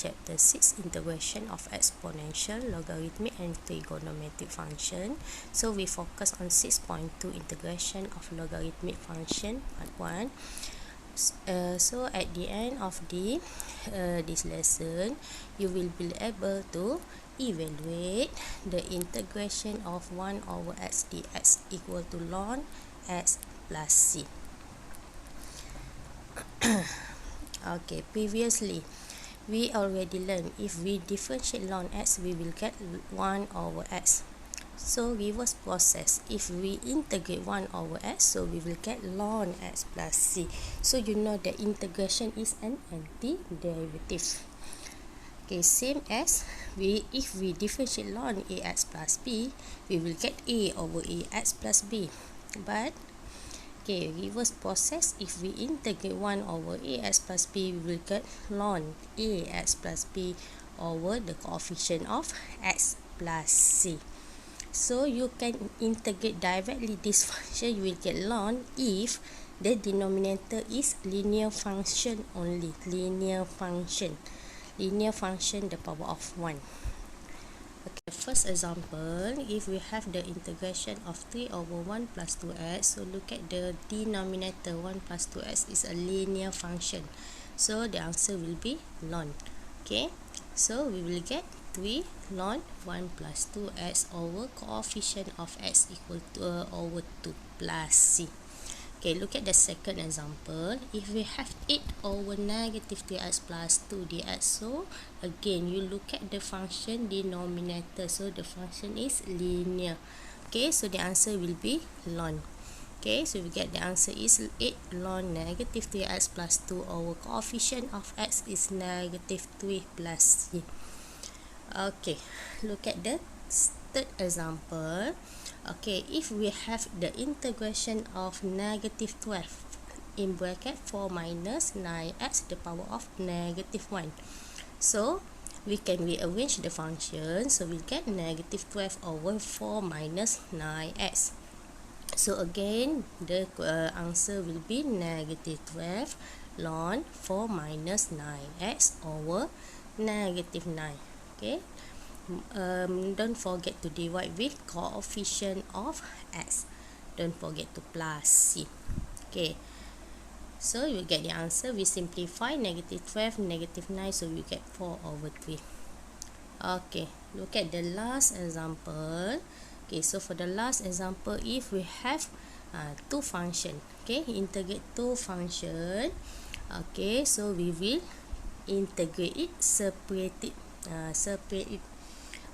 chapter 6, integration of exponential, logarithmic and trigonometric function. So we focus on 6.2, integration of logarithmic function, part 1. So at the end of this lesson, you will be able to evaluate the integration of 1 over x dx equal to ln x plus c. Okay, previously we already learned if we differentiate ln x, we will get 1 over x. So reverse process, if we integrate 1 over x, so we will get ln x plus c. So you know that integration is an antiderivative. Okay, same as if we differentiate ln ax plus b, we will get a over ax plus b. But okay, reverse process, if we integrate 1 over ax plus b, we will get ln ax plus b over the coefficient of x plus c. So you can integrate directly this function, you will get ln if the denominator is linear function only. Linear function the power of 1. Okay, the first example, if we have the integration of 3 over 1 plus 2x, so look at the denominator, 1 plus 2x is a linear function, so the answer will be ln. Okay, so we will get 3 ln 1 plus 2x over coefficient of x equal to over 2 plus c. Okay, look at the second example. If we have 8 over negative 3x plus 2 dx, so again you look at the function denominator, so the function is linear. Okay, so the answer will be ln. Okay, so we get the answer is 8 ln negative 3x plus 2 over coefficient of x is negative 3 plus c. Okay, look at the third example. Okay, if we have the integration of negative 12 in bracket 4 minus 9x the power of negative 1, so we can rearrange the function, so we get negative 12 over 4 minus 9x. So again the answer will be negative 12 ln 4 minus 9x over negative 9. Okay, don't forget to divide with coefficient of x, don't forget to plus c. Okay, so you get the answer. We simplify negative 12 negative 9, so we get 4 over 3. Okay, look at the last example. Okay, so for the last example, if we have two function, okay, integrate two function. Okay, so we will integrate it, separate it.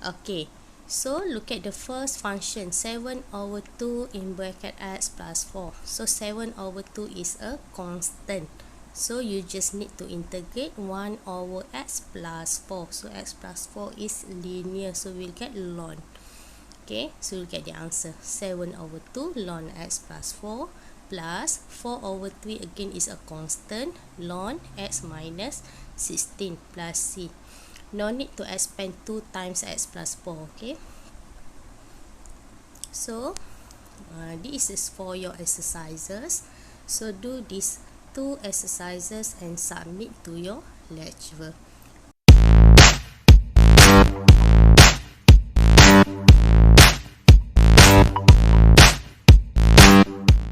Okay, so look at the first function, 7 over 2 in bracket x plus 4. So 7 over 2 is a constant, so you just need to integrate 1 over x plus 4. So x plus 4 is linear, so we'll get ln. Okay, so you'll get the answer, 7 over 2 ln x plus 4 plus 4 over 3 again is a constant, ln x minus 16 plus c. No need to expand 2 times x plus 4. Okay, so this is for your exercises, so do these 2 exercises and submit to your lecturer.